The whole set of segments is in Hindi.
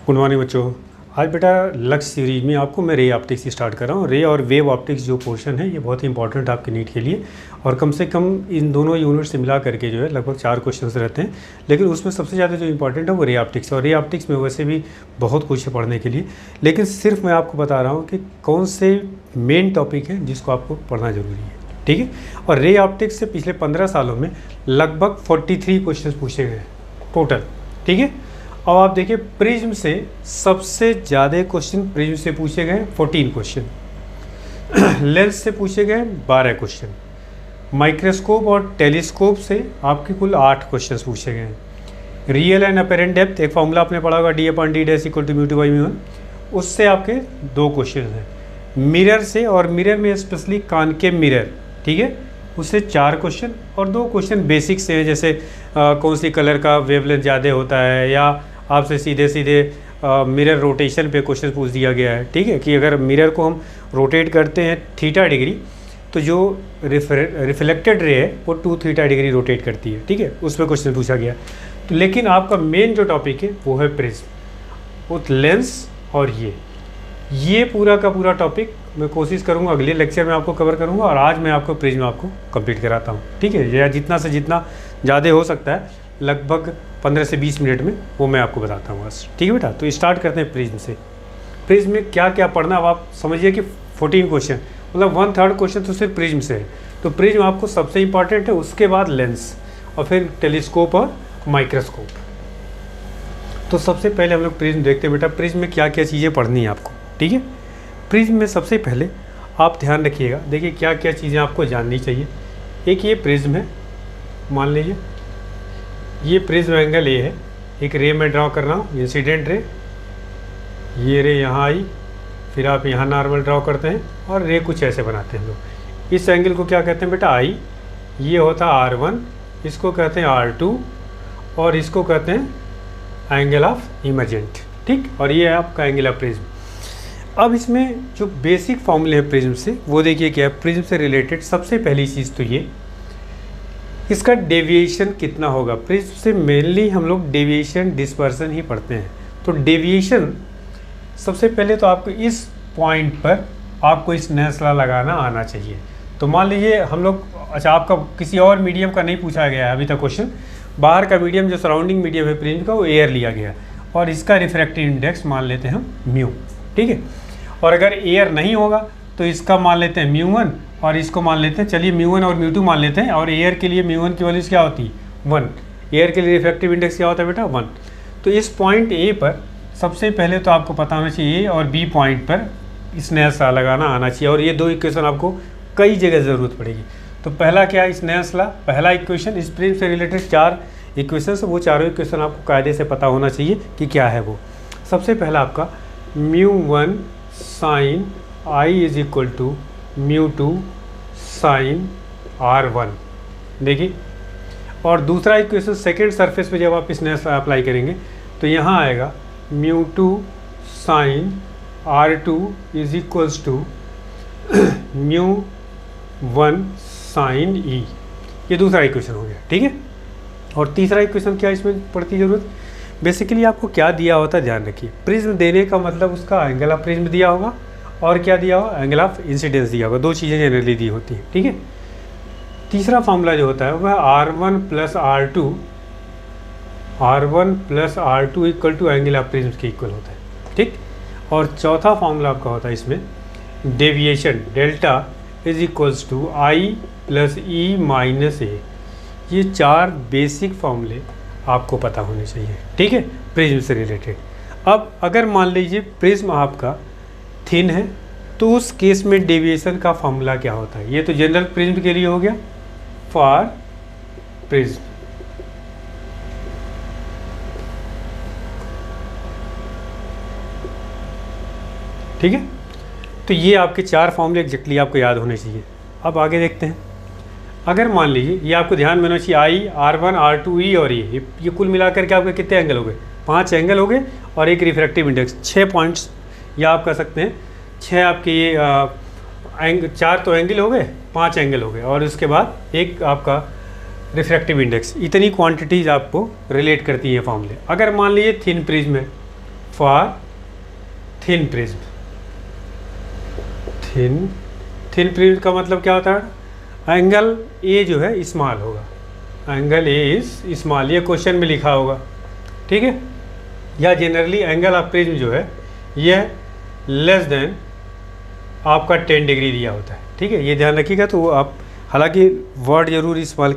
गुड मॉर्निंग बच्चों। आज बेटा लक्ष्य सीरीज में आपको मैं रे ऑप्टिक्स से स्टार्ट कर रहा हूँ। रे और वेव ऑप्टिक्स जो पोर्शन है ये बहुत ही इंपॉर्टेंट आपके नीट के लिए, और कम से कम इन दोनों यूनिट से मिला करके जो है लगभग 4 क्वेश्चंस रहते हैं, लेकिन उसमें सबसे ज़्यादा जो इंपॉर्टेंट है वो रे ऑप्टिक्स। और रे ऑप्टिक्स में वैसे भी बहुत कुछ है पढ़ने के लिए, लेकिन सिर्फ मैं आपको बता रहा हूँ कि कौन से मेन टॉपिक हैं जिसको आपको पढ़ना ज़रूरी है, ठीक है। और रे ऑप्टिक्स से पिछले 15 सालों में लगभग 43 क्वेश्चन पूछे गए टोटल, ठीक है। अब आप देखिए प्रिज्म से सबसे ज़्यादा क्वेश्चन प्रिज्म से पूछे गए 14 क्वेश्चन, लेंस से पूछे गए 12 क्वेश्चन, माइक्रोस्कोप और टेलीस्कोप से आपके कुल 8 क्वेश्चन पूछे गए हैं। रियल एंड अपेरेंट डेप्थ, एक फॉर्मूला आपने पढ़ा होगा D/D' इक्वल टू μ2/μ1, उससे आपके 2 क्वेश्चन हैं। मिरर से, और मिरर में स्पेशली कानकेव मिरर, ठीक है, उससे 4 क्वेश्चन और 2 क्वेश्चन बेसिक से हैं, जैसे कौन सी कलर का वेवलेंथ ज़्यादा होता है, या आपसे सीधे सीधे मिरर रोटेशन पे क्वेश्चन पूछ दिया गया है, ठीक है, कि अगर मिरर को हम रोटेट करते हैं थीटा डिग्री तो जो रिफ्लेक्टेड रे है वो 2 थीटा डिग्री रोटेट करती है, ठीक है, उस पर क्वेश्चन पूछा गया। तो लेकिन आपका मेन जो टॉपिक है वो है प्रिज्म, वो लेंस, और ये पूरा का पूरा टॉपिक मैं कोशिश करूंगा अगले लेक्चर में आपको कवर करूंगा, और आज मैं आपको प्रिज्म आपको कंप्लीट कराता हूं, ठीक है। या जितना से जितना ज़्यादा हो सकता है, लगभग 15 से 20 मिनट में वो मैं आपको बताता हूँ बस, ठीक है बेटा। तो स्टार्ट करते हैं प्रिज्म से। प्रिज्म में क्या क्या पढ़ना, अब आप समझिए कि 14 क्वेश्चन, मतलब 1/3 क्वेश्चन तो सिर्फ प्रिज्म से है। तो प्रिज्म आपको सबसे इंपॉर्टेंट है, उसके बाद लेंस, और फिर टेलीस्कोप और माइक्रोस्कोप। तो सबसे पहले हम लोग प्रिज्म देखते हैं बेटा, प्रिज्म में क्या क्या चीज़ें पढ़नी है आपको, ठीक है। प्रिज्म में सबसे पहले आप ध्यान रखिएगा, देखिए क्या क्या चीज़ें आपको जाननी चाहिए। एक ये प्रिज्म है, मान लीजिए ये प्रिज्म एंगल ए है, एक रे में ड्रॉ कर रहा हूँ, इंसिडेंट रे, ये रे यहाँ आई, फिर आप यहाँ नॉर्मल ड्रॉ करते हैं और रे कुछ ऐसे बनाते हैं हम लोग। इस एंगल को क्या कहते हैं बेटा, आई, ये होता है R1, इसको कहते हैं R2, और इसको कहते हैं एंगल ऑफ इमर्जेंट, ठीक। और ये है आपका एंगल ऑफ प्रिज्म। अब इसमें जो बेसिक फॉर्मूले हैं प्रिज्म से, वो देखिए क्या है। प्रिज्म से रिलेटेड सबसे पहली चीज़ तो ये, इसका डेविएशन कितना होगा। प्रिज्म से मेनली हम लोग डेविएशन डिस्पर्सन ही पढ़ते हैं। तो डेविएशन सबसे पहले तो आपको इस पॉइंट पर आपको इस नेसला लगाना आना चाहिए। तो मान लीजिए हम लोग, अच्छा आपका किसी और मीडियम का नहीं पूछा गया है अभी तक क्वेश्चन, बाहर का मीडियम जो सराउंडिंग मीडियम है प्रिज्म का, वो एयर लिया गया, और इसका रिफ्रैक्टिव इंडेक्स मान लेते हैं हम म्यू, ठीक है। और अगर एयर नहीं होगा तो इसका मान लेते हैं μ1, और इसको मान लेते हैं, चलिए μ1 और μ2 मान लेते हैं, और एयर के लिए μ1 की वैल्यूज क्या होती है 1, एयर के लिए रिफ्रैक्टिव इंडेक्स क्या होता है बेटा 1। तो इस पॉइंट ए पर सबसे पहले तो आपको पता होना चाहिए, ए और बी पॉइंट पर इस नेसला लगाना आना चाहिए, और ये 2 इक्वेशन आपको कई जगह ज़रूरत पड़ेगी। तो पहला क्या है, इस नेसला, पहला इक्वेशन, इस प्रिज्म से रिलेटेड 4 इक्वेशन, वो चारों इक्वेशन आपको कायदे से पता होना चाहिए कि क्या है वो। सबसे पहला आपका μ1 sine I is equal to μ2 sine R1, देखिए। और दूसरा इक्वेशन सेकेंड सरफेस पे जब आप इस नेसला अप्लाई करेंगे तो यहाँ आएगा μ2 sine R2 is equals to μ1 sine E, ये दूसरा इक्वेशन हो गया, ठीक है। और तीसरा इक्वेशन क्या इसमें पड़ती ज़रूरत, बेसिकली आपको क्या दिया होता है ध्यान रखिए। प्रिज्म देने का मतलब उसका एंगल ऑफ प्रिज्म दिया होगा, और क्या दिया होगा, एंगल ऑफ इंसिडेंस दिया होगा। 2 चीज़ें जनरली दी होती हैं, ठीक है। तीसरा फार्मूला जो होता है वह R1 plus R2 equal to angle of prism के इक्वल होता है, ठीक। और चौथा फार्मूला आपका होता है इसमें deviation, delta is equals to I plus E minus A। ये 4 बेसिक फार्मूले आपको पता होने चाहिए, ठीक है, प्रिज्म से रिलेटेड। अब अगर मान लीजिए प्रिज्म आपका थिन है, तो उस केस में डेविएशन का फॉर्मूला क्या होता है। ये तो जनरल प्रिज्म के लिए हो गया, फॉर प्रिज्म, ठीक है। तो ये आपके 4 फॉर्मूले एग्जैक्टली आपको याद होने चाहिए। अब आगे देखते हैं। अगर मान लीजिए, ये आपको ध्यान में होना चाहिए, आई, R1, R2, E और ये कुल मिलाकर के आपके कितने एंगल हो गए, 5 एंगल हो गए, और एक रिफ्रैक्टिव इंडेक्स 6 पॉइंट्स, या आप कह सकते हैं 6 आपके ये 4 तो एंगल हो गए, 5 एंगल हो गए, और उसके बाद एक आपका रिफ्रैक्टिव इंडेक्स, इतनी क्वांटिटीज़ आपको रिलेट करती है फॉर्मूले। अगर मान लीजिए थिन प्रिज्म है, for thin prism. Thin prism का मतलब क्या होता है, एंगल ए जो है स्मॉल होगा, एंगल ए इज स्मॉल, ये क्वेश्चन में लिखा होगा, ठीक है। या जनरली एंगल ऑफ प्रिज्म जो है यह लेस देन आपका 10 डिग्री दिया होता है, ठीक है, ये ध्यान रखिएगा। तो आप हालांकि वर्ड जरूर स्मॉल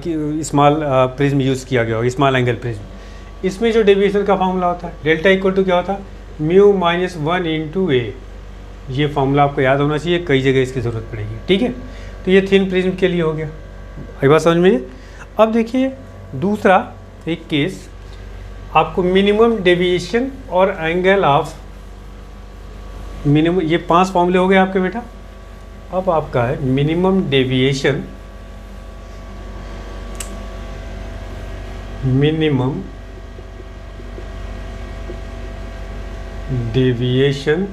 प्रिज्म यूज़ किया गया होगा, स्मॉल एंगल प्रिज्म। इसमें जो डेविएशन का फॉर्मूला होता है डेल्टा इक्वल टू क्या होता है, म्यू माइनस 1 इंटू ए। ये फॉर्मूला आपको याद होना चाहिए, कई जगह इसकी ज़रूरत पड़ेगी, ठीक है। तो ये थिन प्रिज्म के लिए हो गया, एक बात समझ में। अब देखिए दूसरा एक केस, आपको मिनिमम डेविएशन और एंगल ऑफ मिनिमम, ये 5 फॉर्मूले हो गए आपके बेटा। अब आपका है minimum deviation, minimum deviation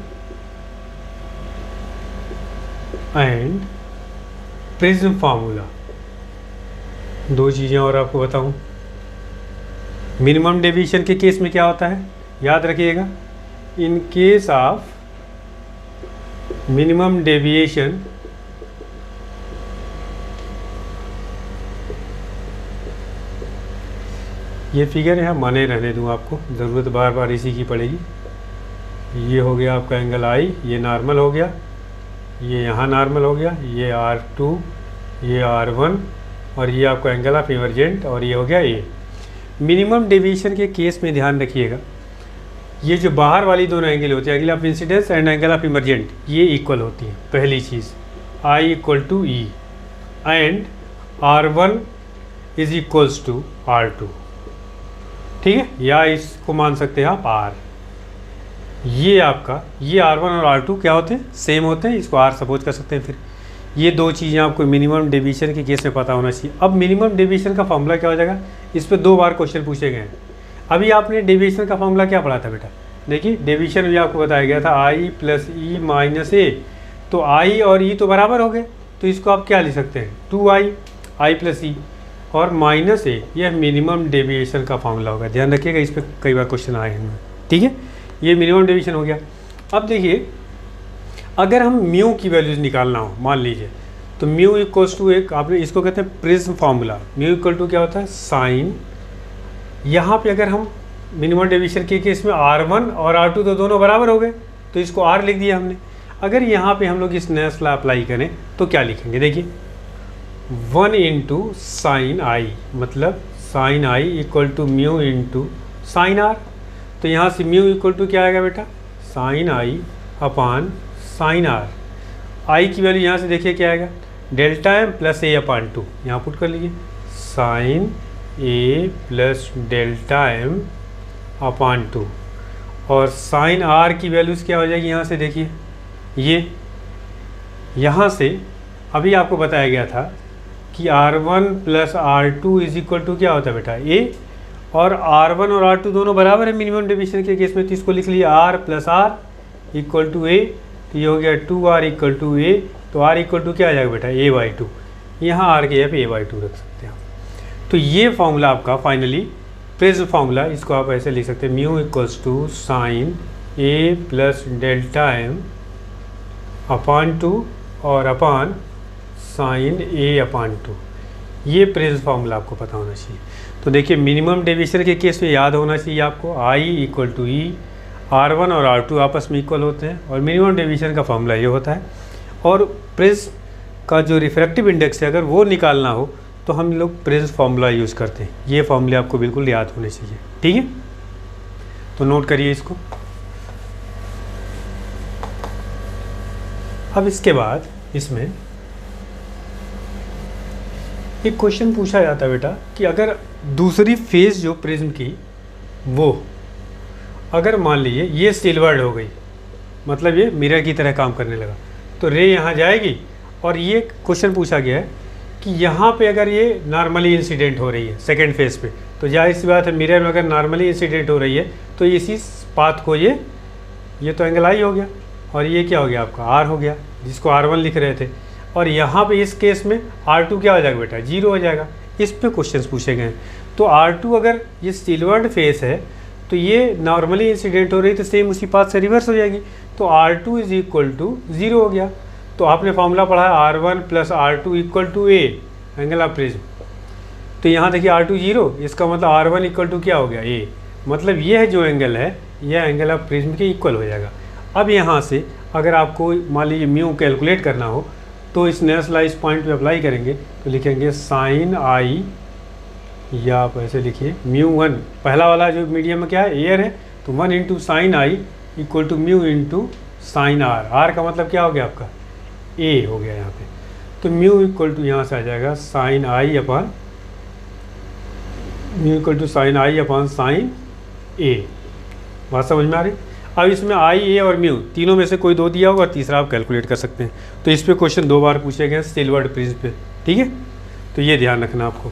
and prism formula. दो चीज़ें और आपको बताऊं। मिनिमम डेविएशन के केस में क्या होता है, याद रखिएगा, in case of minimum deviation ये फिगर यहाँ माने रहने दूँ, आपको ज़रूरत बार बार इसी की पड़ेगी। ये हो गया आपका एंगल आई, ये नॉर्मल हो गया, ये यहाँ नॉर्मल हो गया, ये R2, ये R1 और ये आपका एंगल ऑफ इमरजेंट और ये हो गया ए। मिनिमम डेविएशन के केस में ध्यान रखिएगा, ये जो बाहर वाली दोनों एंगल होती है, angle of incidence and angle of emergent, ये इक्वल होती है। पहली चीज़ I equal to E and R1 is equals to R2, ठीक है, या इसको मान सकते हैं आप R। ये आपका ये R1 और R2 क्या होते हैं, सेम होते हैं, इसको R सपोज कर सकते हैं। फिर ये दो चीज़ें आपको मिनिमम डेविएशन के केस में पता होना चाहिए। अब मिनिमम डेविएशन का फॉर्मूला क्या हो जाएगा, इस पर 2 बार क्वेश्चन पूछे गए हैं। अभी आपने डेविएशन का फॉर्मूला क्या पढ़ा था बेटा, देखिए डेविएशन भी आपको बताया गया था I प्लस ई माइनस ए। तो I और E तो बराबर हो गए, तो इसको आप क्या लिख सकते हैं, 2I प्लस ई और माइनस ए, यह मिनिमम डेविएशन का फॉर्मूला होगा। ध्यान रखिएगा, इस पर कई बार क्वेश्चन आए हैं, ठीक है। ये मिनिमम डेविएशन हो गया। अब देखिए अगर हम म्यू की वैल्यूज निकालना हो, मान लीजिए, तो म्यू इक्वल्स टू एक, आपने इसको कहते हैं prism formula. Mu equal to क्या होता है, साइन। यहाँ पे अगर हम मिनिमम डेविएशन के केस में R1 और R2 तो दोनों बराबर हो गए, तो इसको R लिख दिया हमने। अगर यहाँ पे हम लोग इस नेस लॉ अप्लाई करें तो क्या लिखेंगे, देखिए 1 इंटू साइन आई, मतलब sine I equal to mu into sine R. तो यहाँ से म्यू इक्वल टू क्या आएगा बेटा, sine I upon sine R. I की वैल्यू यहाँ से देखिए क्या आएगा, delta M plus A upon 2, यहाँ पुट कर लीजिए, sine A plus delta M upon 2। और साइन आर की वैल्यूज़ क्या हो जाएगी, यहाँ से देखिए, ये यहाँ से अभी आपको बताया गया था कि R1 plus R2 is equal to क्या होता है बेटा, ए। और R1 और R2 दोनों बराबर है मिनिमम डेविएशन के केस में, तो इसको लिख लिया R plus R equal to A. तो ये हो गया 2R इक्वल टू ए। तो R इक्वल टू क्या आ जाएगा बेटा, A/2। यहाँ R के जगह A/2 रख सकते हैं आप। तो ये फॉर्मूला आपका फाइनली प्रिज्म फार्मूला, इसको आप ऐसे लिख सकते हैं, mu equals to sine A plus delta M upon 2 और अपान साइन ए अपान 2। ये प्रिज्म फार्मूला आपको पता होना चाहिए। तो देखिए मिनिमम डेविएशन के केस में याद होना चाहिए आपको, I equal to E, R1 और R2 आपस में इक्वल होते हैं, और मिनिमम डेविएशन का फॉर्मूला ये होता है। और प्रिज्म का जो रिफ्रैक्टिव इंडेक्स है, अगर वो निकालना हो तो हम लोग प्रिज्म फार्मूला यूज़ करते हैं। ये फार्मूले आपको बिल्कुल याद होने चाहिए, ठीक है। तो नोट करिए इसको। अब इसके बाद इसमें एक क्वेश्चन पूछा जाता है बेटा कि अगर दूसरी फेज जो प्रिज्म की, वो अगर मान लीजिए ये सिल्वर्ड हो गई, मतलब ये मिरर की तरह काम करने लगा, तो रे यहाँ जाएगी। और ये क्वेश्चन पूछा गया है कि यहाँ पे अगर ये नॉर्मली इंसिडेंट हो रही है सेकेंड फेज पे, तो जाहिर सी बात है मिरर में अगर नॉर्मली इंसिडेंट हो रही है तो इसी पाथ को ये तो एंगल आई हो गया, और ये क्या हो गया आपका आर हो गया, जिसको R1 लिख रहे थे। और यहाँ पे इस केस में R2 क्या हो जाएगा बेटा, 0 हो जाएगा। इस पे क्वेश्चन पूछे गए हैं। तो R2 अगर ये सिल्वर्ड फेस है तो ये नॉर्मली इंसिडेंट हो रही तो सेम उसी पाथ से रिवर्स हो जाएगी, तो R2 इज इक्वल टू 0 हो गया। तो आपने फॉर्मूला पढ़ा है R1 plus R2 equal to A, angle of prism. तो यहाँ देखिए R2 0, इसका मतलब R1 इक्वल टू क्या हो गया A, मतलब यह जो एंगल है यह एंगल ऑफ प्रिज्म के इक्वल हो जाएगा। अब यहाँ से अगर आपको मान लीजिए म्यू कैलकुलेट करना हो तो इस नेशनलाइज पॉइंट पे अप्लाई करेंगे तो लिखेंगे साइन आई, या आप ऐसे लिखिए μ1, पहला वाला जो मीडियम में क्या है एयर है, तो 1 into sine I equal to mu into sine R. R का मतलब क्या हो गया आपका ए हो गया यहाँ पे, तो म्यू इक्वल टू यहाँ से आ जाएगा sine I upon mu equal to sine I upon sine A. बात समझ में आ रही। अब इसमें आई ए और म्यू तीनों में से कोई दो दिया होगा और तीसरा आप कैलकुलेट कर सकते हैं। तो इस पे क्वेश्चन 2 बार पूछे गए सिल्वर्ड प्रिज्म पे, ठीक है, तो ये ध्यान रखना आपको।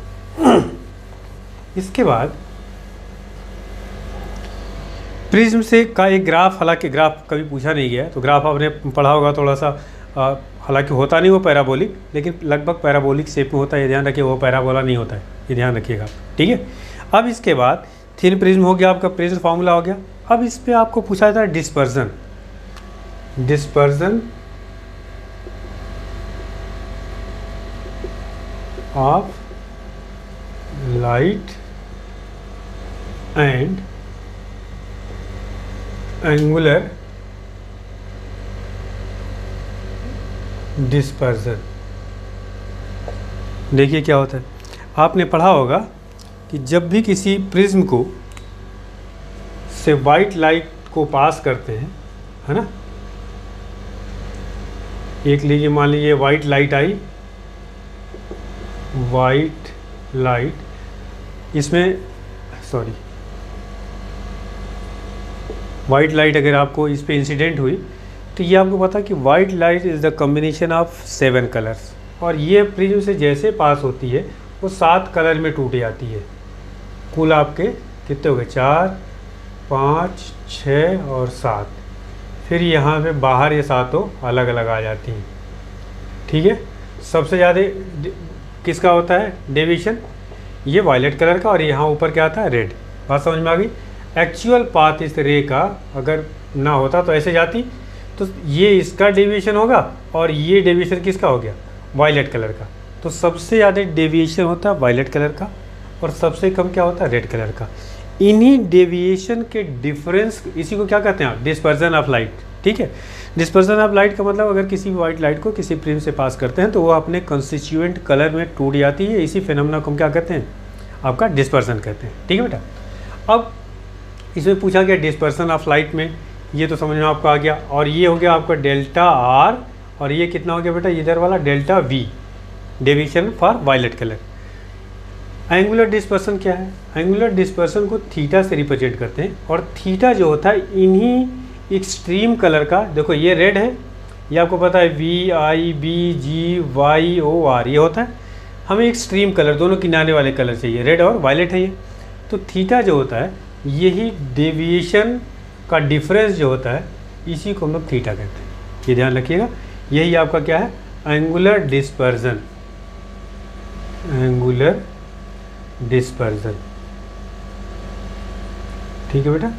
इसके बाद प्रिज्म से का एक ग्राफ, हालांकि ग्राफ कभी पूछा नहीं गया, तो ग्राफ आपने पढ़ा होगा थोड़ा सा, हालांकि होता नहीं वो पैराबोलिक, लेकिन लगभग पैराबोलिक शेप में होता है, ये ध्यान रखिए, वो पैराबोला नहीं होता है, ये ध्यान रखिएगा, ठीक है। अब इसके बाद थिन प्रिज्म हो गया, आपका प्रिज्म फार्मूला हो गया। अब इस पे आपको पूछा जाता है dispersion, dispersion of light and angular dispersion. देखिए क्या होता है, आपने पढ़ा होगा कि जब भी किसी प्रिज्म को से वाइट लाइट को पास करते हैं, है ना, एक लीजिए मान लीजिए वाइट लाइट आई, वाइट लाइट, इसमें सॉरी वाइट लाइट अगर आपको इस पे इंसिडेंट हुई तो ये आपको पता कि white light is the combination of 7 colours, और ये प्रिज्म से जैसे पास होती है वो 7 कलर में टूट जाती है। कुल आपके कितने हो गए, 4 5 6 और 7, फिर यहाँ पे बाहर ये सातों अलग अलग आ जाती हैं, ठीक है। सबसे ज़्यादा किसका होता है डेविएशन, ये वायलेट कलर का, और यहाँ ऊपर क्या आता है रेड। बात समझ में आ गई। एक्चुअल पाथ इस रे का अगर ना होता तो ऐसे जाती, तो ये इसका डेविएशन होगा और ये डेविएशन किसका हो गया, वायलेट कलर का। तो सबसे ज़्यादा डेविएशन होता है वायलेट कलर का और सबसे कम क्या होता है रेड कलर का। इन्हीं डेविएशन के डिफरेंस, इसी को क्या कहते हैं आप, डिस्पर्जन ऑफ लाइट, ठीक है। डिस्पर्जन ऑफ लाइट का मतलब अगर किसी वाइट लाइट को किसी प्रिज्म से पास करते हैं तो वो अपने कंस्टिट्यूएंट कलर में टूट जाती है, इसी फिनोमेना को हम क्या कहते हैं, आपका डिस्पर्सन कहते हैं, ठीक है बेटा। अब इसमें पूछा गया डिस्पर्सन ऑफ लाइट में, ये तो समझ में आपको आ गया, और ये हो गया आपका डेल्टा आर, और ये कितना हो गया बेटा इधर वाला delta V, deviation for violet colour. Angular dispersion क्या है, एंगुलर डिस्पर्सन को थीटा से रिप्रेजेंट करते हैं, और थीटा जो होता है इन्हीं एक्सट्रीम कलर का, देखो ये रेड है, ये आपको पता है VIBGYOR ये होता है, हमें एक्सट्रीम कलर दोनों किनारे वाले कलर चाहिए, रेड और वायलेट है ये। तो थीटा जो होता है यही डेविएशन का डिफरेंस जो होता है, इसी को हम लोग थीटा कहते हैं, ये ध्यान रखिएगा। यही आपका क्या है, एंगुलर डिस्पर्जन, एंगुलर डिस्पर्जन, ठीक है बेटा।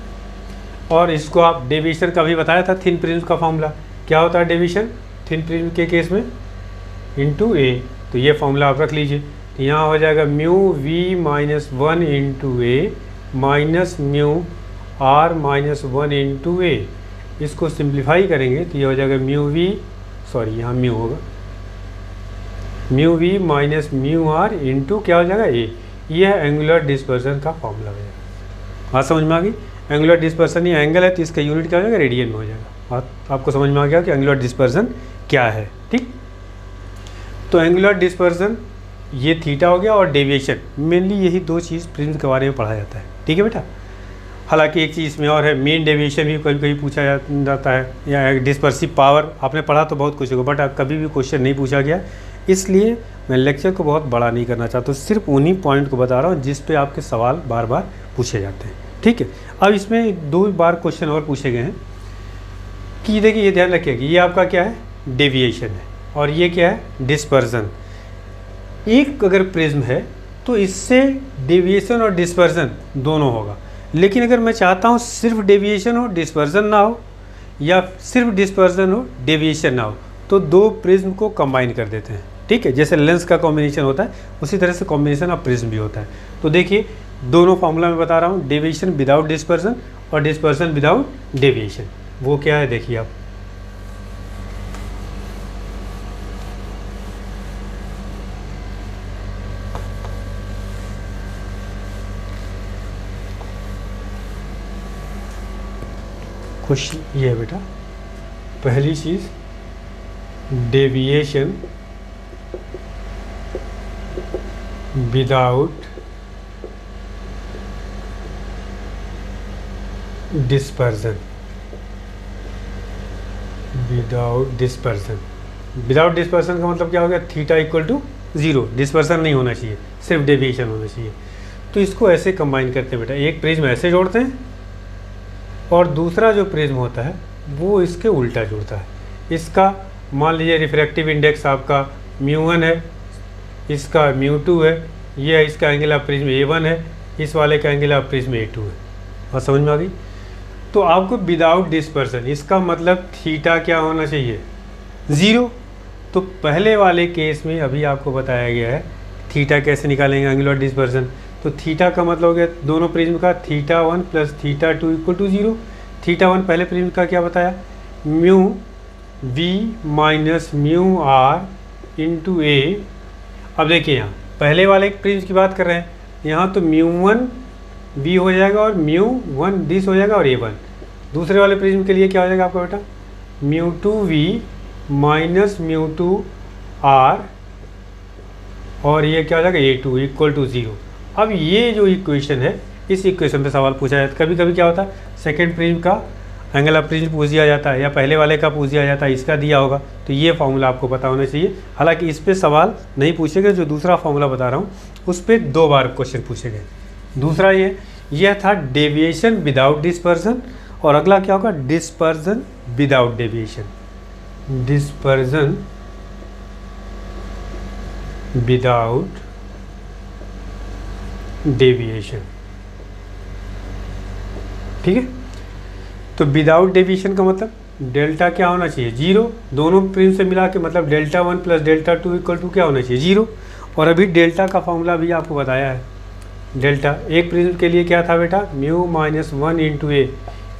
और इसको आप डेविएशन का भी बताया था, थिन प्रिज्म का फॉर्मूला क्या होता है डेविएशन थिन प्रिज्म के केस में, इंटू ए, तो ये फॉर्मूला आप रख लीजिए। तो यहाँ हो जाएगा mu V minus 1 into A minus mu R minus 1 into A. इसको सिंप्लीफाई करेंगे तो ये हो जाएगा म्यू वी, सॉरी यहाँ म्यू होगा, mu V minus mu R into क्या हो जाएगा ए। ये है एंगुलर डिस्पर्सन का फॉर्मूला हो जाएगा। बात समझ में आ गई। एंगुलर डिस्पर्सन ये एंगल है तो इसका यूनिट क्या हो जाएगा, रेडियन में हो जाएगा। बात आपको समझ में आ गया कि एंगुलर डिस्पर्सन क्या है, ठीक। तो एंगुलर डिस्पर्सन ये थीटा हो गया, और डेविएशन मेनली यही दो चीज़ प्रिज्म के बारे में पढ़ा जाता है, ठीक है बेटा। हालांकि एक चीज़ इसमें और है, मेन डेविएशन भी कभी कभी पूछा जाता है, या डिस्पर्सिव पावर आपने पढ़ा तो बहुत कुछ होगा, बट कभी भी क्वेश्चन नहीं पूछा गया, इसलिए मैं लेक्चर को बहुत बड़ा नहीं करना चाहता हूँ, सिर्फ उन्हीं पॉइंट को बता रहा हूँ जिस पे आपके सवाल बार बार पूछे जाते हैं, ठीक है। अब इसमें 2 बार क्वेश्चन और पूछे गए हैं कि देखिए ये ध्यान रखिए कि ये आपका क्या है, डेविएशन है, और ये क्या है, डिस्पर्जन। एक अगर प्रिज्म है तो इससे डेविएशन और डिस्पर्जन दोनों होगा, लेकिन अगर मैं चाहता हूँ सिर्फ डेविएशन हो, डिस्पर्जन ना हो, या सिर्फ डिस्पर्जन हो, डेविएशन ना हो, तो दो प्रिज्म को कंबाइन कर देते हैं। ठीक है, जैसे लेंस का कॉम्बिनेशन होता है उसी तरह से कॉम्बिनेशन ऑफ प्रिज्म भी होता है। तो देखिए दोनों फार्मूला में बता रहा हूँ, डेविएशन विदाउट डिस्पर्जन और डिस्पर्जन विदाउट डेविएशन। वो क्या है देखिए आप, क्वेश्चन ये है बेटा, पहली चीज deviation without dispersion, without dispersion. Without dispersion का मतलब क्या हो गया, थीटा इक्वल टू 0, डिस्पर्जन नहीं होना चाहिए, सिर्फ डेविएशन होना चाहिए। तो इसको ऐसे कंबाइन करते हैं बेटा, एक प्रिज्म ऐसे जोड़ते हैं और दूसरा जो प्रिज्म होता है वो इसके उल्टा जुड़ता है। इसका मान लीजिए रिफ्रैक्टिव इंडेक्स आपका μ1 है, इसका μ2 है, ये है इसका एंगल ऑफ प्रिज्म A1 है, इस वाले का एंगल ऑफ प्रिज्म A2 है। और समझ में आ गई। तो आपको विदाउट डिस्पर्सन, इसका मतलब थीटा क्या होना चाहिए, 0। तो पहले वाले केस में अभी आपको बताया गया है थीटा कैसे निकालेंगे एंगुलर डिस्पर्सन। तो थीटा का मतलब हो गया दोनों प्रिज्म का θ1 प्लस θ2 इक्वल टू 0। θ1 पहले प्रिज्म का क्या बताया, μv माइनस μr इंटू ए। अब देखिए यहाँ पहले वाले प्रिज्म की बात कर रहे हैं, यहाँ तो μ1 v हो जाएगा और μ1 दिस हो जाएगा और a1। दूसरे वाले प्रिज्म के लिए क्या हो जाएगा आपका बेटा, μ2v माइनस μ2r और ये क्या हो जाएगा a2 इक्वल टू 0। अब ये जो इक्वेशन है, इस इक्वेशन पे सवाल पूछा जाता है। कभी कभी क्या होता है सेकंड प्रिज्म का एंगल ऑफ प्रिज्म पूछ दिया जाता है या पहले वाले का पूछ दिया जाता है, इसका दिया होगा। तो ये फार्मूला आपको पता होना चाहिए। हालांकि इस पे सवाल नहीं पूछे गए, जो दूसरा फार्मूला बता रहा हूँ उस पर 2 बार क्वेश्चन पूछे गए। दूसरा यह था डेविएशन विदाउट डिस्पर्जन, और अगला क्या होगा dispersion without deviation. Dispersion without deviation, ठीक है। तो विदाउट डेविएशन का मतलब डेल्टा क्या होना चाहिए, 0। दोनों प्रिज्म से मिला के मतलब δ1 प्लस δ2 इक्वल टू क्या होना चाहिए, 0। और अभी डेल्टा का फॉर्मूला भी आपको बताया है। डेल्टा एक प्रिज्म के लिए क्या था बेटा, μ माइनस 1 इंटू ए।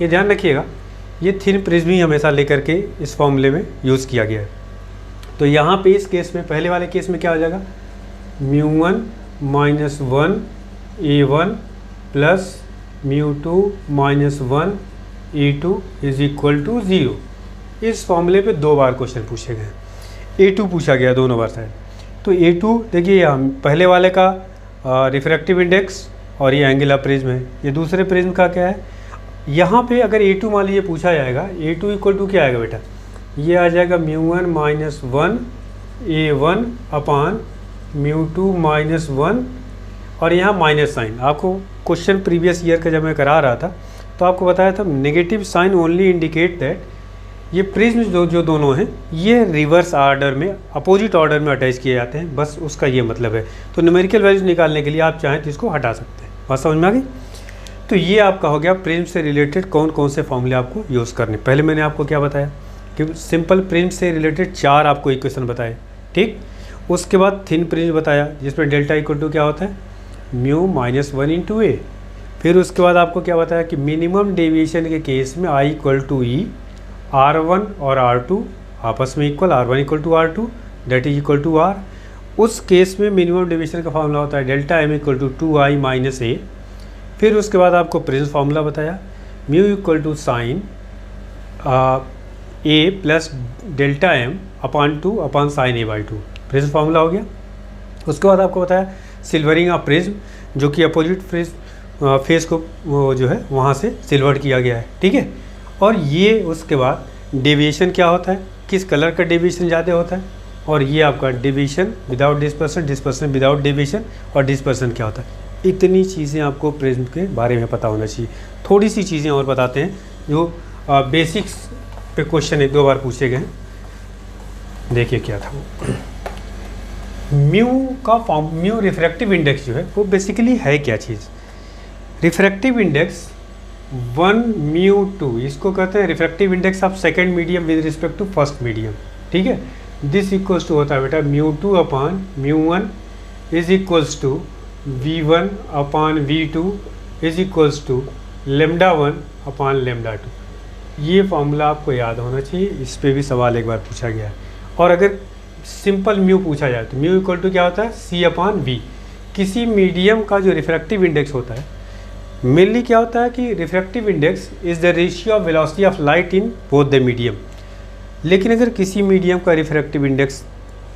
ये ध्यान रखिएगा, ये थिन प्रिज्म ही हमेशा लेकर के इस फॉर्मूले में यूज़ किया गया है। तो यहाँ पे इस केस में, पहले वाले केस में क्या हो जाएगा, μ1 minus 1 a1 plus μ2 minus 1 a2 is equal to 0। इस फॉर्मूले पे 2 बार क्वेश्चन पूछे गए, a2 पूछा गया दोनों बार शायद। तो a2 देखिए हम पहले वाले का रिफ्रैक्टिव इंडेक्स और ये एंगल ऑफ प्रिज्म है, ये दूसरे प्रिज्म का क्या है। यहाँ पे अगर a2 मान लीजिए पूछा जाएगा, a2 इक्वल टू क्या आएगा बेटा, ये आ जाएगा μ1 माइनस 1 a1 अपान μ2 माइनस 1 और यहाँ माइनस साइन। आपको क्वेश्चन प्रीवियस ईयर का जब मैं करा रहा था तो आपको बताया था negative sign only indicate that ये प्रिज्म जो दोनों हैं ये रिवर्स ऑर्डर में, अपोजिट ऑर्डर में अटैच किए जाते हैं, बस उसका ये मतलब है। तो न्यूमेरिकल वैल्यूज निकालने के लिए आप चाहें तो इसको हटा सकते हैं। बात समझ में आ गई। तो ये आपका हो गया प्रिज्म से रिलेटेड कौन कौन से फॉर्मूले आपको यूज़ करने। पहले मैंने आपको क्या बताया कि सिंपल प्रिज्म से रिलेटेड 4 आपको इक्वेशन बताए, ठीक। उसके बाद थिन प्रिज्म बताया जिसमें डेल्टा इक्वल टू क्या होता है, μ माइनस 1 इंटू ए। फिर उसके बाद आपको क्या बताया कि मिनिमम डेविएशन के केस में I equal to E, R1 और R2 आपस में equal, R1 equal to R2 that is equal to R। उस केस में मिनिमम डेविएशन का फॉर्मूला होता है delta m equal to 2i minus A. फिर उसके बाद आपको प्रिज्म फार्मूला बताया μ equal to sine A plus delta m upon 2 upon sine A by 2, prism formula हो गया। उसके बाद आपको बताया सिल्वरिंग ऑफ प्रिज्म, जो कि अपोजिट फेस को जो है वहाँ से सिल्वर्ड किया गया है, ठीक है। और ये उसके बाद डेविएशन क्या होता है, किस कलर का डेविएशन ज़्यादा होता है, और ये आपका deviation without dispersion, dispersion without deviation, और डिस्पर्सन क्या होता है। इतनी चीज़ें आपको प्रिज्म के बारे में पता होना चाहिए। थोड़ी सी चीज़ें और बताते हैं जो बेसिक्स पे क्वेश्चन 1-2 बार पूछे गए हैं। देखिए क्या था वो, म्यू का फॉर्म, म्यू रिफ्रैक्टिव इंडेक्स जो है वो बेसिकली है क्या चीज़। रिफ्रैक्टिव इंडेक्स 1μ2, इसको कहते हैं refractive index of second medium with respect to first medium, ठीक है। दिस इक्वल्स टू होता है बेटा μ2 upon μ1 is equals to v1 upon v2 is equals to λ1 upon λ2। ये फॉर्मूला आपको याद होना चाहिए, इस पे भी सवाल एक बार पूछा गया है। और अगर सिंपल म्यू पूछा जाए तो म्यू इक्वल टू क्या होता है, c अपॉन v। किसी मीडियम का जो रिफ्रैक्टिव इंडेक्स होता है, मेनली क्या होता है कि refractive index is the ratio of velocity of light in both the medium. लेकिन अगर किसी मीडियम का रिफ्रैक्टिव इंडेक्स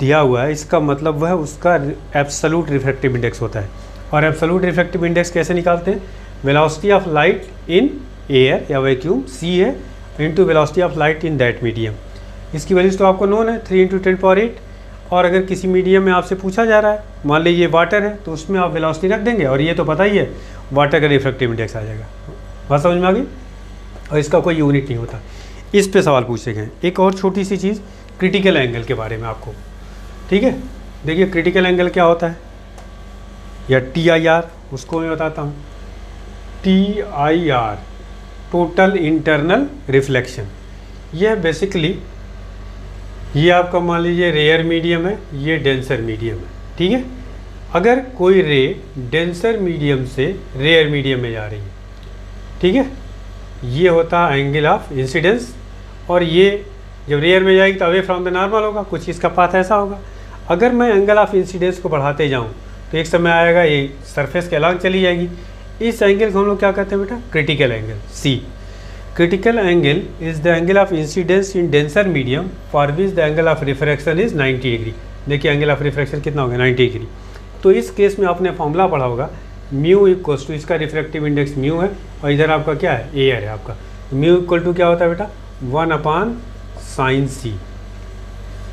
दिया हुआ है, इसका मतलब वह उसका एब्सोल्यूट रिफ्रैक्टिव इंडेक्स होता है। और एब्सोल्यूट रिफ्रैक्टिव इंडेक्स कैसे निकालते हैं, velocity of light in air या वैक्यूम c है into velocity of light in that medium. इसकी वैल्यूज तो आपको नोन है 3 × 10⁸। और अगर किसी मीडियम में आपसे पूछा जा रहा है, मान लीजिए वाटर है, तो उसमें आप वेलोसिटी रख देंगे, और ये तो पता ही है वाटर का रिफ्रैक्टिव इंडेक्स आ जाएगा। बात समझ में आ गई। और इसका कोई यूनिट नहीं होता। इस पे सवाल पूछे गए। एक और छोटी सी चीज़ क्रिटिकल एंगल के बारे में आपको, ठीक है। देखिए क्रिटिकल एंगल क्या होता है, या TIR, उसको मैं बताता हूँ। TIR total internal reflection. यह बेसिकली ये आपका मान लीजिए रेयर मीडियम है, ये डेंसर मीडियम है, ठीक है। अगर कोई रे डेंसर मीडियम से रेयर मीडियम में जा रही है, ठीक है, ये होता है एंगल ऑफ इंसिडेंस। और ये जब रेयर में जाएगी तो अवे फ्रॉम द नॉर्मल होगा, कुछ इसका पाथ ऐसा होगा। अगर मैं एंगल ऑफ इंसिडेंस को बढ़ाते जाऊँ तो एक समय आएगा ये सरफेस के अलग चली जाएगी। इस एंगल को हम लोग क्या कहते हैं बेटा, critical angle, C। Critical angle is the angle of incidence in denser medium for which the angle of refraction is 90 degree. देखिए एंगल ऑफ रिफ्रैक्शन कितना होगा, 90 डिग्री। तो इस केस में आपने फॉर्मूला पढ़ा होगा, म्यू इक्वल्स टू, इसका रिफ्रैक्टिव इंडेक्स म्यू है और इधर आपका क्या है, एयर है आपका। म्यू इक्वल टू क्या होता है बेटा, 1/sin c।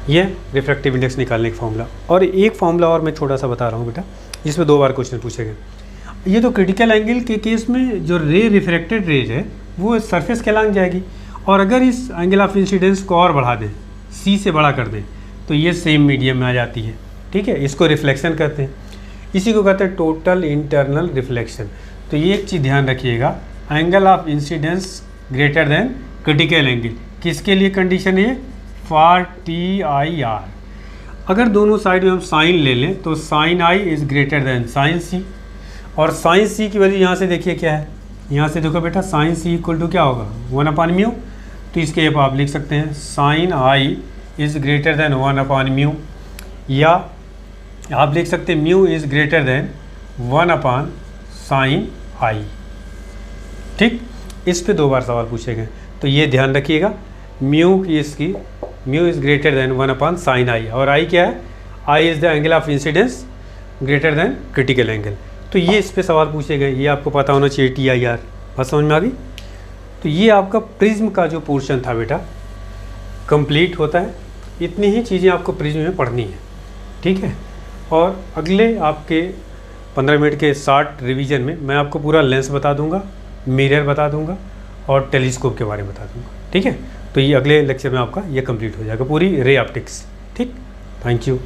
ये रिफ्रैक्टिव इंडेक्स निकालने का फॉर्मूला। और एक फॉर्मूला और मैं छोटा सा बता रहा हूँ बेटा, जिसमें 2 बार क्वेश्चन पूछे गए। ये तो क्रिटिकल एंगल के केस में जो रे रिफ्रैक्टेड रेज है वो सरफेस के अलग जाएगी। और अगर इस एंगल ऑफ इंसिडेंस को और बढ़ा दें, C से बड़ा कर दें, तो ये सेम मीडियम में आ जाती है, ठीक है। इसको रिफ्लेक्शन कहते हैं। इसी को कहते हैं टोटल इंटरनल रिफ्लेक्शन। तो ये एक चीज़ ध्यान रखिएगा, angle of incidence greater than critical angle. किसके लिए कंडीशन है, फॉर TIR। अगर दोनों साइड में हम साइन ले लें तो sine I is greater than sine C। और साइन C की वैल्यू यहाँ से देखिए क्या है, यहाँ से देखो बेटा साइन C इक्वल टू क्या होगा, 1/μ। तो इसके आप लिख सकते हैं sine I is greater than 1/μ, या आप लिख सकते हैं mu is greater than 1/sin I। ठीक, इस पे 2 बार सवाल पूछे गए, तो ये ध्यान रखिएगा। म्यू की इसकी mu is greater than 1/sin I, और I क्या है, I is the angle of incidence greater than critical angle. तो ये इस पे सवाल पूछे गए, ये आपको पता होना चाहिए TIR। बात समझ में आ गई। तो ये आपका प्रिज्म का जो पोर्शन था बेटा कंप्लीट होता है। इतनी ही चीज़ें आपको प्रिज्म में पढ़नी है, ठीक है। और अगले आपके 15 मिनट के शॉर्ट रिवीजन में मैं आपको पूरा लेंस बता दूंगा, मिरर बता दूंगा और टेलीस्कोप के बारे में बता दूंगा, ठीक है। तो ये अगले लेक्चर में आपका ये कंप्लीट हो जाएगा, पूरी रे ऑप्टिक्स। ठीक, थैंक यू।